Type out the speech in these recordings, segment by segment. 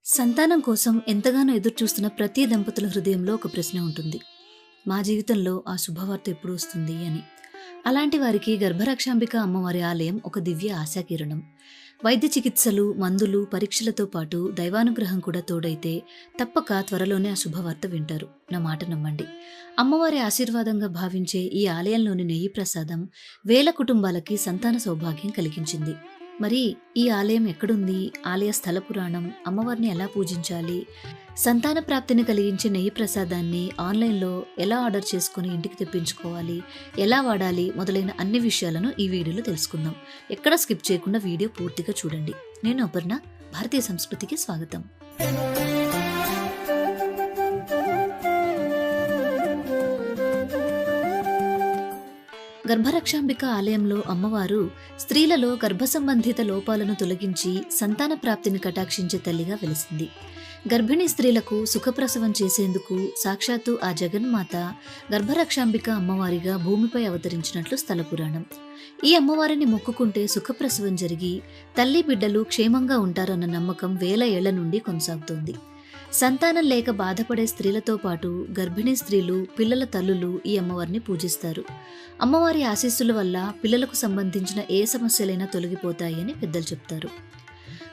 సంతానం కోసం ఎంతగానో ఎదురుచూస్తున్న ప్రతి దంపతుల హృదయంలో ఒక ప్రశ్న ఉంటుంది. మా జీవితంలో ఆ శుభవార్త ఎప్పుడు వస్తుంది అని. అలాంటి వారికి గర్భరక్షాంబిక అమ్మవారి ఆలయం ఒక దివ్య ఆశాకిరణం. వైద్య చికిత్సలు, మందులు, పరీక్షలతో పాటు దైవానుగ్రహం కూడా తోడైతే తప్పక త్వరలోనే ఆ శుభవార్త వింటారు. నా మాట నమ్మండి. అమ్మవారి ఆశీర్వాదంగా భావించే ఈ ఆలయంలోని నెయ్యి ప్రసాదం వేల కుటుంబాలకి సంతాన సౌభాగ్యం కలిగించింది. మరి ఈ ఆలయం ఎక్కడుంది? ఆలయ స్థల పురాణం, అమ్మవారిని ఎలా పూజించాలి, సంతాన ప్రాప్తిని కలిగించే నెయ్యి ప్రసాదాన్ని ఆన్లైన్లో ఎలా ఆర్డర్ చేసుకుని ఇంటికి తెప్పించుకోవాలి, ఎలా వాడాలి మొదలైన అన్ని విషయాలను ఈ వీడియోలో తెలుసుకుందాం. ఎక్కడ స్కిప్ చేయకుండా వీడియో పూర్తిగా చూడండి. నేను అపర్ణ. భారతీయ సంస్కృతికి స్వాగతం. గర్భరక్షాంబిక ఆలయంలో అమ్మవారు స్త్రీలలో గర్భ సంబంధిత లోపాలను తొలగించి సంతాన ప్రాప్తిని కటాక్షించే తల్లిగా వెలిసింది. గర్భిణీ స్త్రీలకు సుఖప్రసవం చేసేందుకు సాక్షాత్తు ఆ జగన్మాత గర్భరక్షాంబిక అమ్మవారిగా భూమిపై అవతరించినట్లు స్థల పురాణం. ఈ అమ్మవారిని మొక్కుకుంటే సుఖప్రసవం జరిగి తల్లి బిడ్డలు క్షేమంగా ఉంటారన్న నమ్మకం వేల ఏళ్ల నుండి కొనసాగుతోంది. సంతానం లేక బాధపడే స్త్రీలతో పాటు గర్భిణీ స్త్రీలు, పిల్లల తల్లులు ఈ అమ్మవారిని పూజిస్తారు. అమ్మవారి ఆశీస్సుల వల్ల పిల్లలకు సంబంధించిన ఏ సమస్యలైనా తొలగిపోతాయని పెద్దలు చెప్తారు.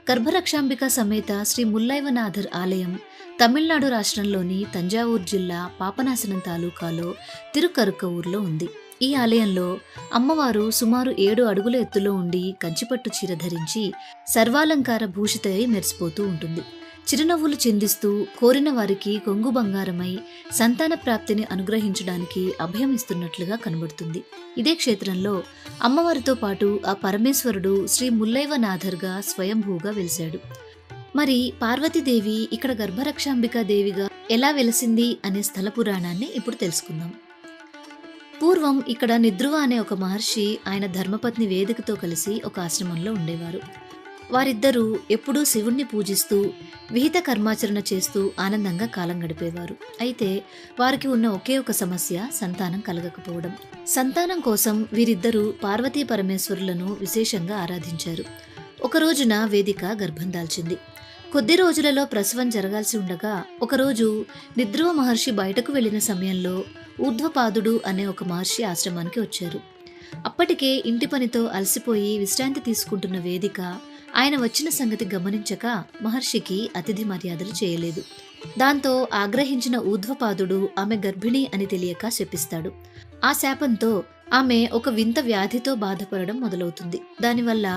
గర్భరక్షాంబిక సమేత శ్రీ ముల్లైవనాథర్ ఆలయం తమిళనాడు రాష్ట్రంలోని తంజావూరు జిల్లా పాపనాశనం తాలూకాలో తిరుకరుక్కవూరులో ఉంది. ఈ ఆలయంలో అమ్మవారు సుమారు 7 అడుగుల ఎత్తులో ఉండి కంచిపట్టు చీర ధరించి సర్వాలంకార భూషితై మెరిసిపోతూ ఉంటుంది. చిరునవ్వులు చిందిస్తూ కోరిన వారికి కొంగు బంగారమై సంతాన ప్రాప్తిని అనుగ్రహించడానికి అభయం ఇస్తున్నట్లుగా కనబడుతుంది. ఇదే క్షేత్రంలో అమ్మవారితో పాటు ఆ పరమేశ్వరుడు శ్రీ ముల్లైవనాథర్గా స్వయంభూగా వెలిశాడు. మరి పార్వతీదేవి ఇక్కడ గర్భరక్షాంబికా దేవిగా ఎలా వెలసింది అనే స్థల పురాణాన్ని ఇప్పుడు తెలుసుకుందాం. పూర్వం ఇక్కడ నిద్రువ అనే ఒక మహర్షి ఆయన ధర్మపత్ని వేదికతో కలిసి ఒక ఆశ్రమంలో ఉండేవారు. వారిద్దరూ ఎప్పుడూ శివుణ్ణి పూజిస్తూ విహిత కర్మాచరణ చేస్తూ ఆనందంగా కాలం గడిపేవారు. అయితే వారికి ఉన్న ఒకే ఒక సమస్య సంతానం కలగకపోవడం. సంతానం కోసం వీరిద్దరూ పార్వతీ పరమేశ్వరులను విశేషంగా ఆరాధించారు. ఒక రోజున వేదిక గర్భం దాల్చింది. కొద్ది రోజులలో ప్రసవం జరగాల్సి ఉండగా ఒకరోజు నిద్రువ మహర్షి బయటకు వెళ్లిన సమయంలో ఊర్ధ్వపాదుడు అనే ఒక మహర్షి ఆశ్రమానికి వచ్చారు. అప్పటికే ఇంటి పనితో అలసిపోయి విశ్రాంతి తీసుకుంటున్న వేదిక ఆయన వచ్చిన సంగతి గమనించక మహర్షికి అతిథి మర్యాదలు చేయలేదు. దాంతో ఆగ్రహించిన ఊర్ధ్వపాదుడు ఆమె గర్భిణి అని తెలియక శపిస్తాడు. ఆ శాపంతో ఆమె ఒక వింత వ్యాధితో బాధపడడం మొదలవుతుంది. దానివల్ల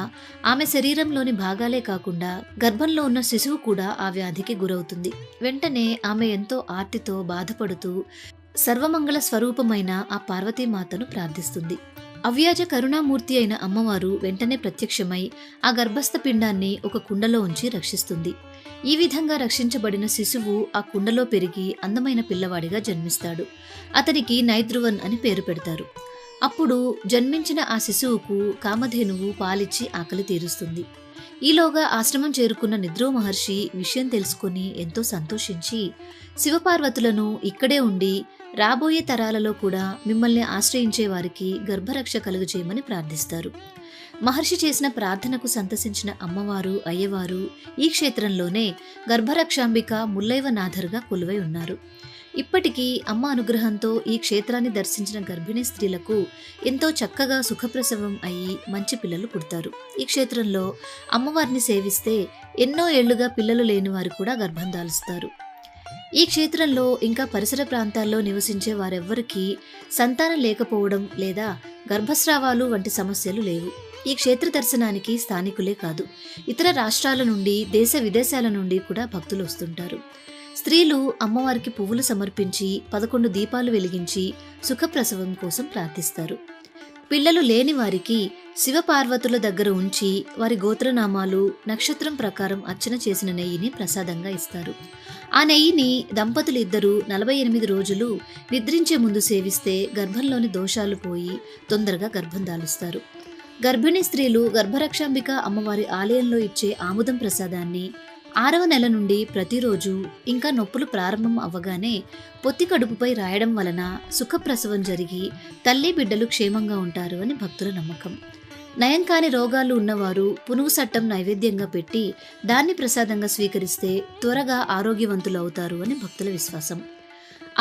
ఆమె శరీరంలోని భాగాలే కాకుండా గర్భంలో ఉన్న శిశువు కూడా ఆ వ్యాధికి గురవుతుంది. వెంటనే ఆమె ఎంతో ఆర్తితో బాధపడుతూ సర్వమంగళ స్వరూపమైన ఆ పార్వతీమాతను ప్రార్థిస్తుంది. అవ్యాజ కరుణామూర్తి అయిన అమ్మవారు వెంటనే ప్రత్యక్షమై ఆ గర్భస్థ పిండాన్ని ఒక కుండలో ఉంచి రక్షిస్తుంది. ఈ విధంగా రక్షించబడిన శిశువు ఆ కుండలో పెరిగి అందమైన పిల్లవాడిగా జన్మిస్తాడు. అతనికి నైద్రువన్ అని పేరు పెడతారు. అప్పుడు జన్మించిన ఆ శిశువుకు కామధేనువు పాలిచ్చి ఆకలి తీరుస్తుంది. ఈలోగా ఆశ్రమం చేరుకున్న నిద్రో మహర్షి విషయం తెలుసుకుని ఎంతో సంతోషించి శివపార్వతులను ఇక్కడే ఉండి రాబోయే తరాలలో కూడా మిమ్మల్ని ఆశ్రయించే వారికి గర్భరక్ష కలుగజేయమని ప్రార్థిస్తారు. మహర్షి చేసిన ప్రార్థనకు సంతసించిన అమ్మవారు, అయ్యవారు ఈ క్షేత్రంలోనే గర్భరక్షాంబిక ముల్లైవనాథర్గా కొలువై ఉన్నారు. ఇప్పటికీ అమ్మ అనుగ్రహంతో ఈ క్షేత్రాన్ని దర్శించిన గర్భిణీ స్త్రీలకు ఎంతో చక్కగా సుఖప్రసవం అయ్యి మంచి పిల్లలు పుడతారు. ఈ క్షేత్రంలో అమ్మవారిని సేవిస్తే ఎన్నో ఏళ్లుగా పిల్లలు లేని వారు కూడా గర్భం దాలుస్తారు. ఈ క్షేత్రంలో ఇంకా పరిసర ప్రాంతాల్లో నివసించే వారెవ్వరికీ సంతానం లేకపోవడం లేదా గర్భస్రావాలు వంటి సమస్యలు లేవు. ఈ క్షేత్ర దర్శనానికి స్థానికులే కాదు, ఇతర రాష్ట్రాల నుండి, దేశ విదేశాల నుండి కూడా భక్తులు వస్తుంటారు. స్త్రీలు అమ్మవారికి పువ్వులు సమర్పించి 11 దీపాలు వెలిగించి సుఖప్రసవం కోసం ప్రార్థిస్తారు. పిల్లలు లేని వారికి శివపార్వతుల దగ్గర ఉంచి వారి గోత్రనామాలు, నక్షత్రం ప్రకారం అర్చన చేసిన నెయ్యిని ప్రసాదంగా ఇస్తారు. ఆ నెయ్యిని దంపతులు ఇద్దరూ 48 రోజులు నిద్రించే ముందు సేవిస్తే గర్భంలోని దోషాలు పోయి తొందరగా గర్భం దాలుస్తారు. గర్భిణీ స్త్రీలు గర్భరక్షాంబిక అమ్మవారి ఆలయంలో ఇచ్చే ఆముదం ప్రసాదాన్ని 6వ నెల నుండి ప్రతిరోజు, ఇంకా నొప్పులు ప్రారంభం అవ్వగానే పొత్తి కడుపుపై రాయడం వలన సుఖప్రసవం జరిగి తల్లి బిడ్డలు క్షేమంగా ఉంటారు అని భక్తుల నమ్మకం. నయం కాని రోగాలు ఉన్నవారు పునుగు సట్టం నైవేద్యంగా పెట్టి దాన్ని ప్రసాదంగా స్వీకరిస్తే త్వరగా ఆరోగ్యవంతులు అవుతారు అని భక్తుల విశ్వాసం.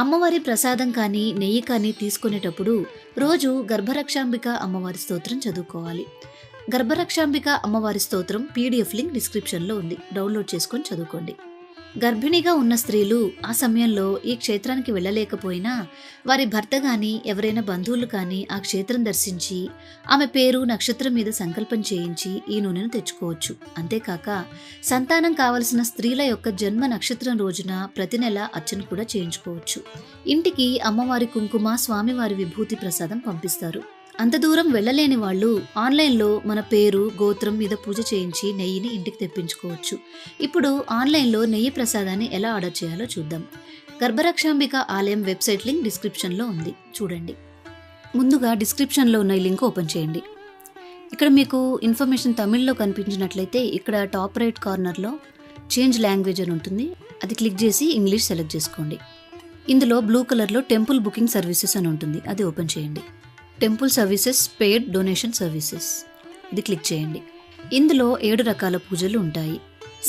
అమ్మవారి ప్రసాదం కానీ నెయ్యి కానీ తీసుకునేటప్పుడు రోజు గర్భరక్షాంబిక అమ్మవారి స్తోత్రం చదువుకోవాలి. గర్భరక్షాంబిక అమ్మవారి స్తోత్రం పీడిఎఫ్ లింక్ డిస్క్రిప్షన్లో ఉంది, డౌన్లోడ్ చేసుకొని చదువుకోండి. గర్భిణిగా ఉన్న స్త్రీలు ఆ సమయంలో ఈ క్షేత్రానికి వెళ్ళలేకపోయినా వారి భర్త కానీ ఎవరైనా బంధువులు కానీ ఆ క్షేత్రం దర్శించి ఆమె పేరు నక్షత్రం మీద సంకల్పం చేయించి ఈ నూనెను తెచ్చుకోవచ్చు. అంతేకాక సంతానం కావలసిన స్త్రీల యొక్క జన్మ నక్షత్రం రోజున ప్రతి నెల అర్చన కూడా చేయించుకోవచ్చు. ఇంటికి అమ్మవారి కుంకుమ, స్వామివారి విభూతి ప్రసాదం పంపిస్తారు. అంత దూరం వెళ్ళలేని వాళ్ళు ఆన్లైన్లో మన పేరు, గోత్రం మీద పూజ చేయించి నెయ్యిని ఇంటికి తెప్పించుకోవచ్చు. ఇప్పుడు ఆన్లైన్లో నెయ్యి ప్రసాదాన్ని ఎలా ఆర్డర్ చేయాలో చూద్దాం. గర్భరక్షాంబిక ఆలయం వెబ్సైట్ లింక్ డిస్క్రిప్షన్లో ఉంది, చూడండి. ముందుగా డిస్క్రిప్షన్లో ఉన్న ఈ లింక్ ఓపెన్ చేయండి. ఇక్కడ మీకు ఇన్ఫర్మేషన్ తమిళ్లో కనిపించినట్లయితే ఇక్కడ టాప్ రైట్ కార్నర్లో చేంజ్ లాంగ్వేజ్ అని ఉంటుంది, అది క్లిక్ చేసి ఇంగ్లీష్ సెలెక్ట్ చేసుకోండి. ఇందులో బ్లూ కలర్లో టెంపుల్ బుకింగ్ సర్వీసెస్ అని ఉంటుంది, అది ఓపెన్ చేయండి. Temple services, paid donation services, ఇది క్లిక్ చేయండి. ఇందులో 7 రకాల పూజలు ఉంటాయి.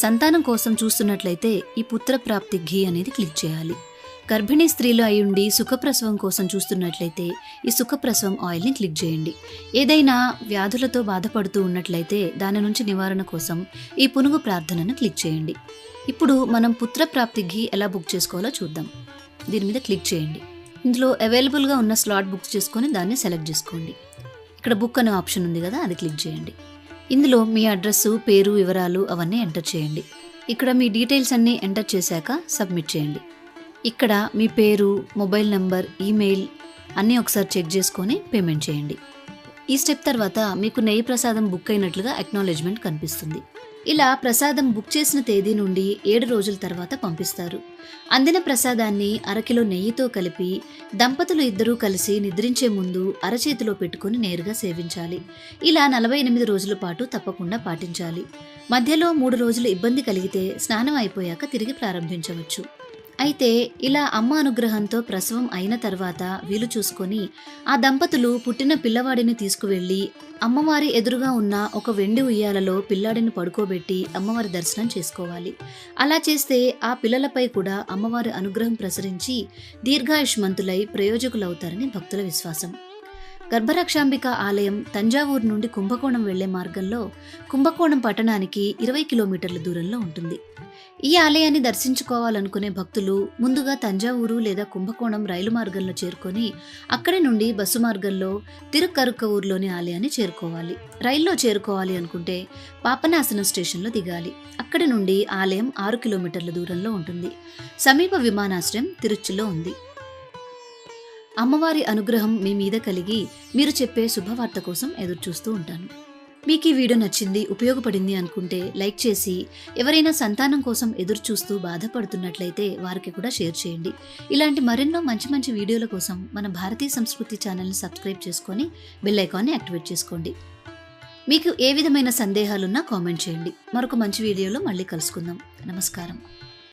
సంతానం కోసం చూస్తున్నట్లయితే ఈ పుత్ర ప్రాప్తి ఘీ అనేది క్లిక్ చేయాలి. గర్భిణీ స్త్రీలు అయ్యుండి సుఖప్రసవం కోసం చూస్తున్నట్లయితే ఈ సుఖప్రసవం ఆయిల్ని క్లిక్ చేయండి. ఏదైనా వ్యాధులతో బాధపడుతూ ఉన్నట్లయితే దాని నుంచి నివారణ కోసం ఈ పునుగు ప్రార్థనను క్లిక్ చేయండి. ఇప్పుడు మనం పుత్ర ప్రాప్తి ఘీ ఎలా బుక్ చేసుకోవాలో చూద్దాం. దీని మీద క్లిక్ చేయండి. ఇందులో అవైలబుల్గా ఉన్న స్లాట్ బుక్ చేసుకొని దాన్ని సెలెక్ట్ చేసుకోండి. ఇక్కడ బుక్ అనే ఆప్షన్ ఉంది కదా, అది క్లిక్ చేయండి. ఇందులో మీ అడ్రస్సు, పేరు, వివరాలు అవన్నీ ఎంటర్ చేయండి. ఇక్కడ మీ డీటెయిల్స్ అన్నీ ఎంటర్ చేశాక సబ్మిట్ చేయండి. ఇక్కడ మీ పేరు, మొబైల్ నంబర్, ఈమెయిల్ అన్నీ ఒకసారి చెక్ చేసుకొని పేమెంట్ చేయండి. ఈ స్టెప్ తర్వాత మీకు నెయ్యి ప్రసాదం బుక్ అయినట్లుగా అక్నాలెడ్జ్మెంట్ కనిపిస్తుంది. ఇలా ప్రసాదం బుక్ చేసిన తేదీ నుండి 7 రోజుల తర్వాత పంపిస్తారు. అందిన ప్రసాదాన్ని అరకిలో నెయ్యితో కలిపి దంపతులు ఇద్దరూ కలిసి నిద్రించే ముందు అరచేతిలో పెట్టుకుని నేరుగా సేవించాలి. ఇలా 48 రోజుల పాటు తప్పకుండా పాటించాలి. మధ్యలో 3 రోజులు ఇబ్బంది కలిగితే స్నానం అయిపోయాక తిరిగి ప్రారంభించవచ్చు. అయితే ఇలా అమ్మ అనుగ్రహంతో ప్రసవం అయిన తర్వాత వీలు చూసుకొని ఆ దంపతులు పుట్టిన పిల్లవాడిని తీసుకువెళ్లి అమ్మవారి ఎదురుగా ఉన్న ఒక వెండి ఉయ్యాలలో పిల్లాడిని పడుకోబెట్టి అమ్మవారి దర్శనం చేసుకోవాలి. అలా చేస్తే ఆ పిల్లలపై కూడా అమ్మవారి అనుగ్రహం ప్రసరించి దీర్ఘాయుష్మంతులై ప్రయోజకులవుతారని భక్తుల విశ్వాసం. గర్భరక్షాంబిక ఆలయం తంజావూరు నుండి కుంభకోణం వెళ్లే మార్గంలో కుంభకోణం పట్టణానికి 20 కిలోమీటర్ల దూరంలో ఉంటుంది. ఈ ఆలయాన్ని దర్శించుకోవాలనుకునే భక్తులు ముందుగా తంజావూరు లేదా కుంభకోణం రైలు మార్గంలో చేరుకొని అక్కడి నుండి బస్సు మార్గంలో తిరుక్కరుక్కవూరులోని ఆలయాన్ని చేరుకోవాలి. రైల్లో చేరుకోవాలి అనుకుంటే పాపనాశనం స్టేషన్లో దిగాలి. అక్కడి నుండి ఆలయం 6 కిలోమీటర్ల దూరంలో ఉంటుంది. సమీప విమానాశ్రయం తిరుచిలో ఉంది. అమ్మవారి అనుగ్రహం మీ మీద కలిగి మీరు చెప్పే శుభవార్త కోసం ఎదురుచూస్తూ ఉంటాను. మీకు ఈ వీడియో నచ్చింది, ఉపయోగపడింది అనుకుంటే లైక్ చేసి ఎవరైనా సంతానం కోసం ఎదురు చూస్తూ బాధపడుతున్నట్లయితే వారికి కూడా షేర్ చేయండి. ఇలాంటి మరెన్నో మంచి మంచి వీడియోల కోసం మన భారతీయ సంస్కృతి ఛానల్ని సబ్స్క్రైబ్ చేసుకొని బెల్ ఐకాన్ని యాక్టివేట్ చేసుకోండి. మీకు ఏ విధమైన సందేహాలున్నా కామెంట్ చేయండి. మరొక మంచి వీడియోలో మళ్ళీ కలుసుకుందాం. నమస్కారం.